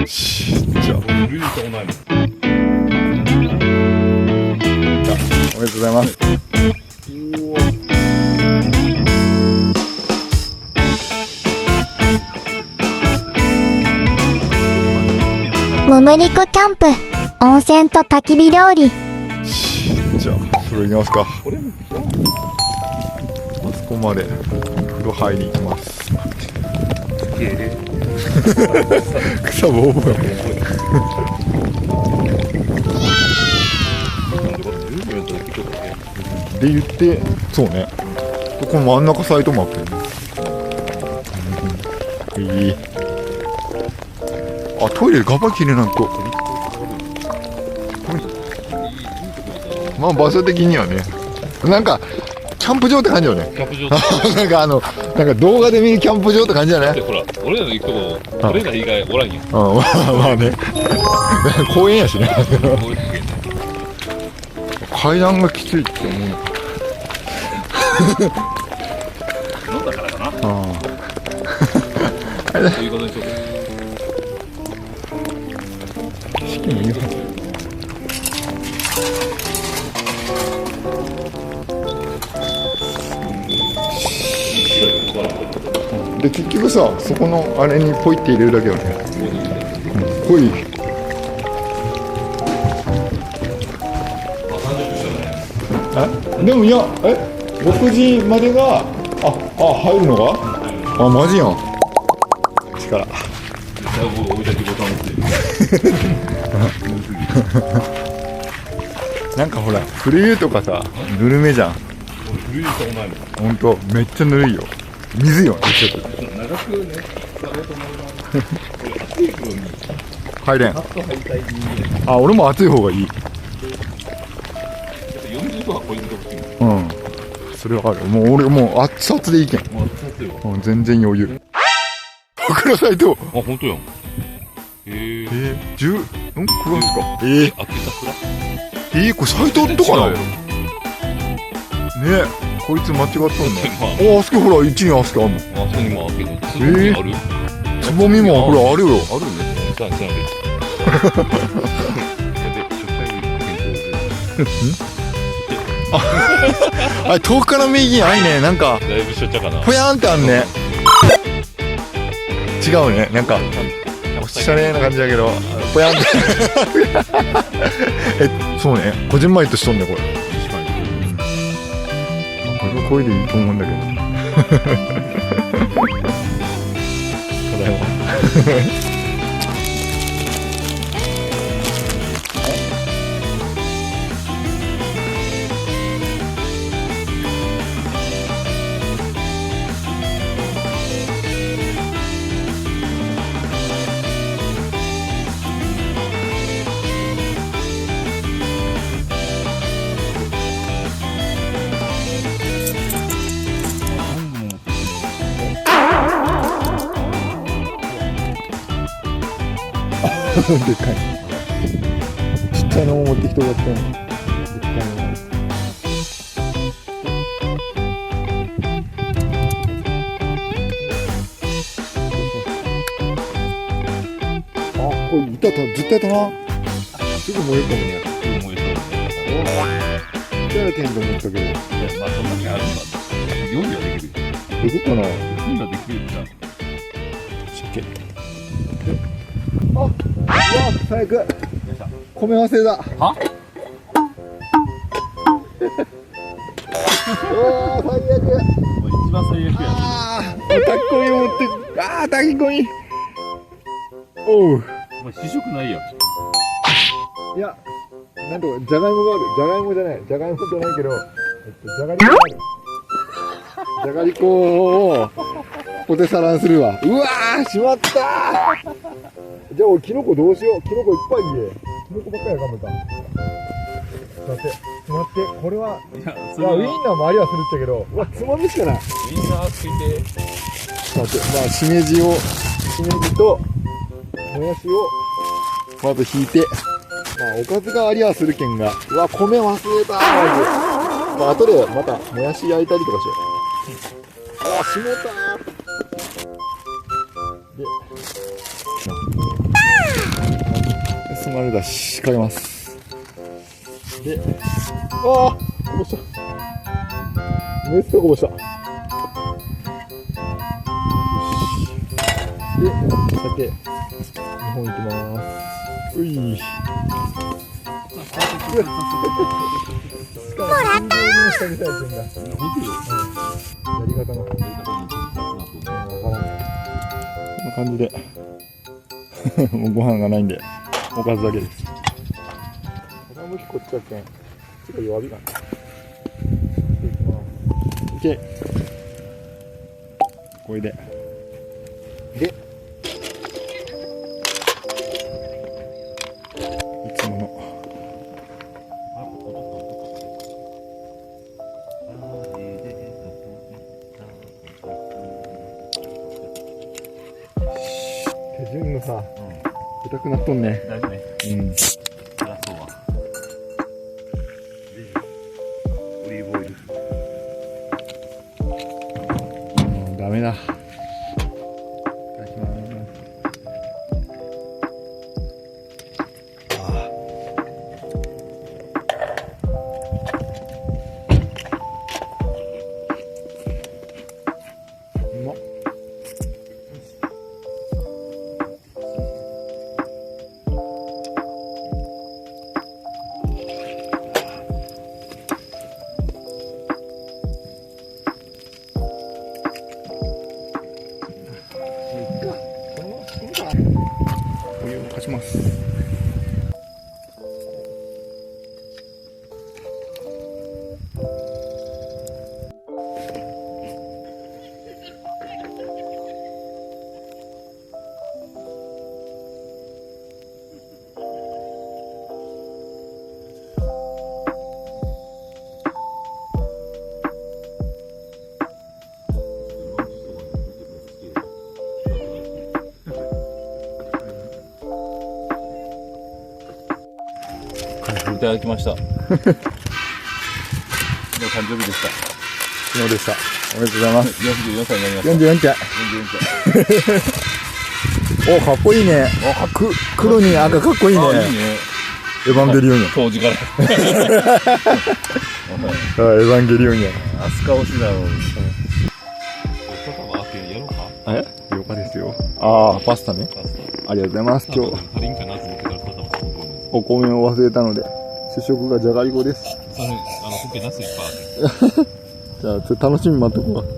じゃあ、ルールとないもん。おめでとうございます。ムムリコキャンプ、温泉と焚き火料理。じゃあ、それ行きますか。あそこまで風呂入りに行きます。草ぼうぼうや。で言って、そうね。この真ん中サイトもあってる。いい。あ、トイレガバ切れなんと。まあ場所的にはね、なんかキャンプ場って感じよね。キャンプ場なんかなんか動画で見るキャンプ場って感じじゃない？ほら、俺らの行くとこ、俺ら以外おらんよ。まあね。公園やしね。階段がきついって思う。飲んだからかな。そういうことにしよう。式もいいはず。で結局さ、そこのあれにポイって入れるだけよね。ポイ。でもいや、6時までが入るのが、マジやん。力。なんかほら、冬とかさ、ぬるめじゃん。ルールとないもん。ほんと、めっちゃぬるいよ。水よ、ちょっと。長くね、使おうと思います。暑い風呂に。入れん。パッと入りたい人間。俺も暑い方がいい。40度は超えてほしい。それはある。もう俺もう熱々でいいけん。もう暑いよ。全然余裕。クロサイト。本当やん。10？クロスか。秋桜？これサイトとかな。ね、こいつ間違っとんね。あそこほら、1にあそこあんの。あそこにもあるけど、つぼみある？つぼみもほらあるよ。あるね。知らんけど。遠くから右あいね、なんかだいぶしょっちゃかな。ぽやんってあんね。違うね、なんかおしゃれな感じだけど、ぽやんってそうね、こじんまりとしとんね、これ。確かに。これはこれでいいと思うんだけど。ただいま。でっかい。ちっちゃいのも持ってきてもらったの。でっかいの。これずっとやったな。すぐ燃えるかもね。すぐ燃えそう。やらけんと思ったけど。まあそんだけあるんだ。料理はできる。どこかな。料理はできるじゃん。最悪。米忘れだ。は？最悪。一番最悪や。炊き込み持って。炊き込み。おう。お前試食ないやん。いや、なんとかじゃがいもがある。じゃがいもじゃない。じゃがいもじゃないけど、じゃがりこがある。じゃがりこをポテサラにするわ。うわー、しまったー。じゃあ俺キノコどうしよう。キノコいっぱい入れ。キノコばっかりやかもか。待って、これは、ウインナーもありはするっちゃけど、うわ、つまみしかない。ウインナーついて。待って、しめじと、もやしを、まず引いて、おかずがありはするけんが、うわ、米忘れたー、まず。後でまた、もやし焼いたりとかしよう。あ、しもたー。で、丸だしかけます。で、ああこぼした。めっちゃこぼした。よし。で、酒2本いきます。うい。もらったー。やり方の。わからない。こんな感じで。もうご飯がないんで、おかずだけです。傾きこっちだけん。ちょっと弱火かな。いけ。これで。で、いつもの。手順のさ、痛くなっとんね。大丈夫ね。うん。そりゃそうは。で、オリーブオイル。ダメだ。いただきます。うまっ。お湯をかします。いただきました。昨日誕生日でした。昨日でした。おめでとうございます。44歳になりました。44歳。 44歳。お、かっこいいね。黒に赤かっこいいね。あ、いいね。エヴァンゲリオンや。当時から。エヴァンゲリオンや。アスカ推しだろう。やろうか。了解ですよ。ああ、パスタね。パスありがとうございます。今日、足りんかなと思ってからパスタも頼んで。お米を忘れたので、主食がじゃがりこです。それ、コケナスいっぱいある。じゃあ、ちょっと楽しみ待っとくわ。よ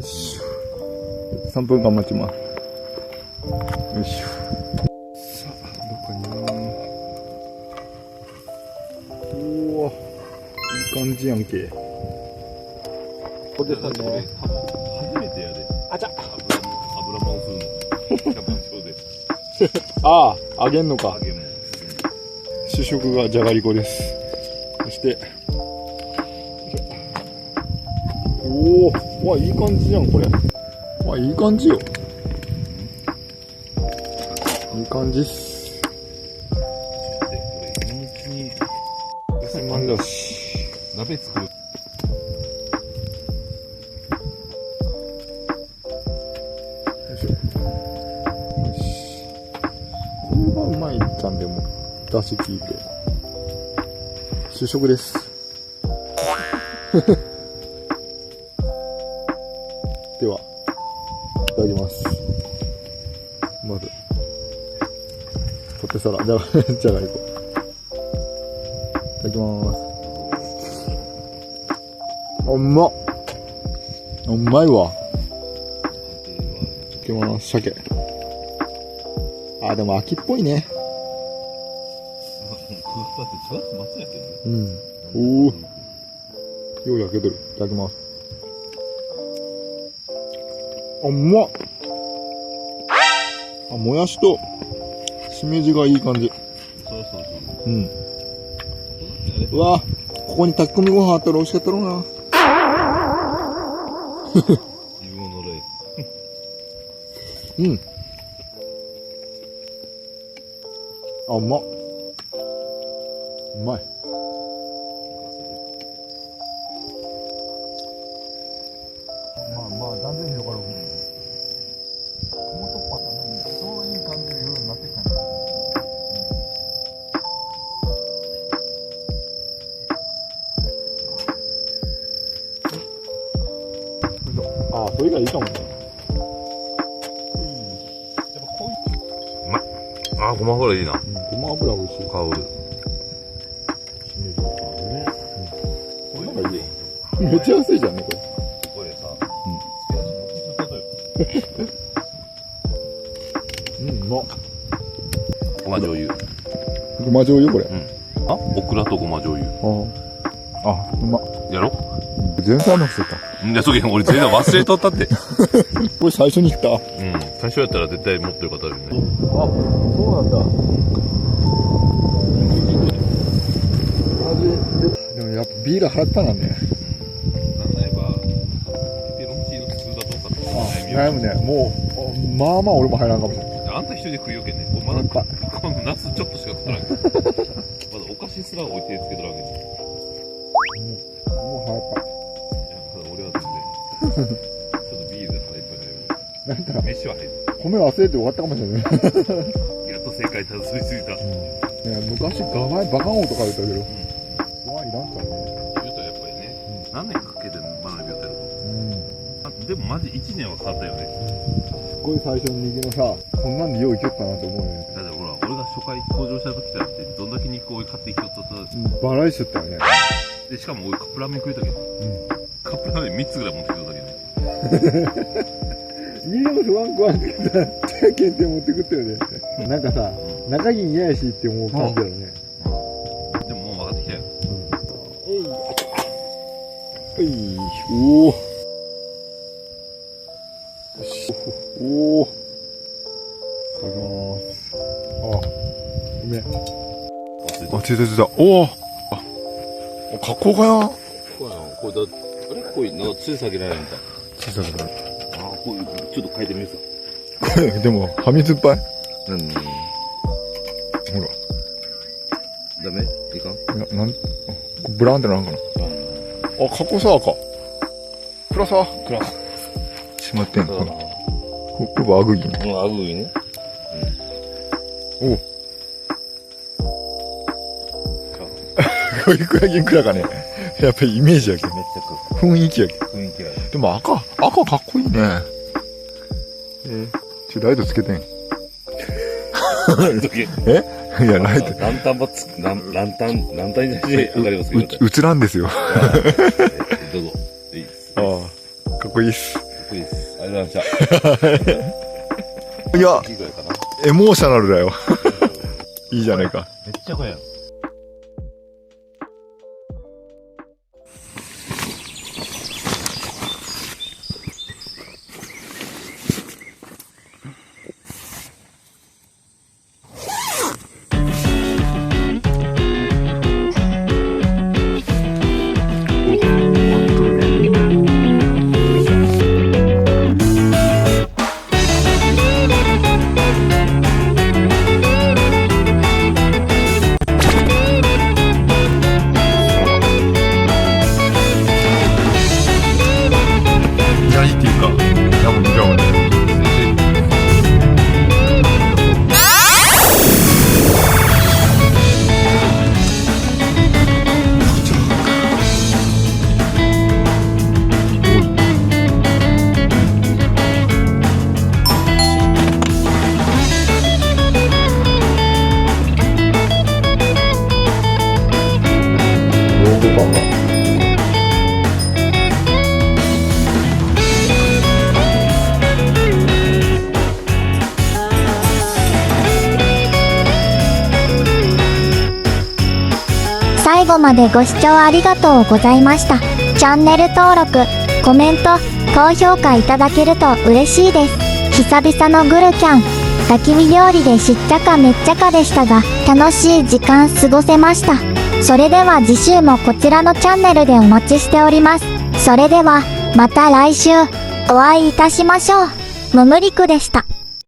し。3分間待ちます。よいしょ。さあ、どこかにな。おお、いい感じやんけ。これこれ、多分、初めてやで。あちゃ。油もんするの。キャバンショーで。ああ、揚げんのか揚。げもん。主食がじゃがりこです。そして、おお、わ、いい感じじゃん、これ。わ、いい感じよ。いい感じっす。で、これ、人気に、なんだし。鍋作る。よいしょ。よし。これがうまいっちゃんでも、出汁効いて。主食です。では、いただきます。まず、ポテサラ、じゃがりこ。いただきます。うまっ。うまいわ。いただきます。鮭。あ、でも秋っぽいね。だって9月末やけどね。うん。おお。よう焼けてる。いただきます。あ、うまっ。あ、もやしと、しめじがいい感じ。そうそうそう。うん。うわ、ここに炊き込みご飯あったら美味しかったろうな。自分を呪い。うん。あ、うまっ。うまい。まあ、断然広がる。もう突破だね。そういい感じで夜になってきたね。これがいいかもね。あ、ごま油いいな。ごま油美味しい。香る。これなんかいいよ。めっちゃ安いじゃんね、これ。これさ、うん、うまっ。ごま醤油。ごま醤油これ。あ、オクラとごま醤油。あ、うまっ。やろ？全然甘くせた。いや、そげん、俺全然忘れとったって。これ最初に言った。最初やったら絶対もっとよかったよね。あ、そうなんだ。でもやっぱビール払ったなんね。例えば、ペペロンチーノ普通だとかって悩むね。もう、まあまあ俺も入らんかもしれない。あんた一人で食いよけんね。まだ、このナスちょっとしか食ったらんけど。まだお菓子すら置いてつけとらんけど。もう払った。俺は全然。ちょっとビールで腹いっぱいだよ。なんか、飯は入る。米忘れて終わったかもしれない。やっと正解たどり着いた。昔、ガバイバカンオとか言ったけど、そこはいらんからね。言うとやっぱりね、何年かけて学びをやってると。でもマジ1年はかかったよね。すごい最初の人間のさ、こんなんでよういけったなと思うよね。だってほら、俺が初回登場した時だって、どんだけ肉を買ってきとったバラエしちゃったよね。で、しかも俺カップラーメン食いたけど。カップラーメン3つぐらい持ってきただけど。みんなも不安食わんって言ったら、手検定持ってくったよね。なんかさ、中銀嫌やしって思う感じだよね。でももう分かってきたよ。おい、おお。おお。いただきます。あ、ごめん。あ、ついた。おお。あ、格好かな。これだ、あれこういうのつい下げられるんだ。小さくなる。あ、こういう、ちょっと変えてみるさ。でも、はみつっぱい。何？ほら。ダメ？いかん？ブラウンってなんかな。あ、格好さか。暗さ。しまってんのかな。これはアグギン。アグギね。おう。こういうクラギンクラがね、やっぱりイメージやけど。めっちゃ雰囲気やけど。雰囲気や。でも赤かっこいいね。ライトつけてん。えいや、ライト。ランタンじゃない上がりますけど。映らんですよ。どうぞ。いいです。ああ、かっこいいっす。かっこいいです。ありがとうございました。いや、いいぐらいかな。エモーショナルだよ。いいじゃないか。めっちゃかやん。左っていうか、ヤモンガモン。最後までご視聴ありがとうございました。チャンネル登録、コメント、高評価いただけると嬉しいです。久々のグルキャン、焚き火料理でしっちゃかめっちゃかでしたが、楽しい時間過ごせました。それでは次週もこちらのチャンネルでお待ちしております。それでは、また来週、お会いいたしましょう。むむりくでした。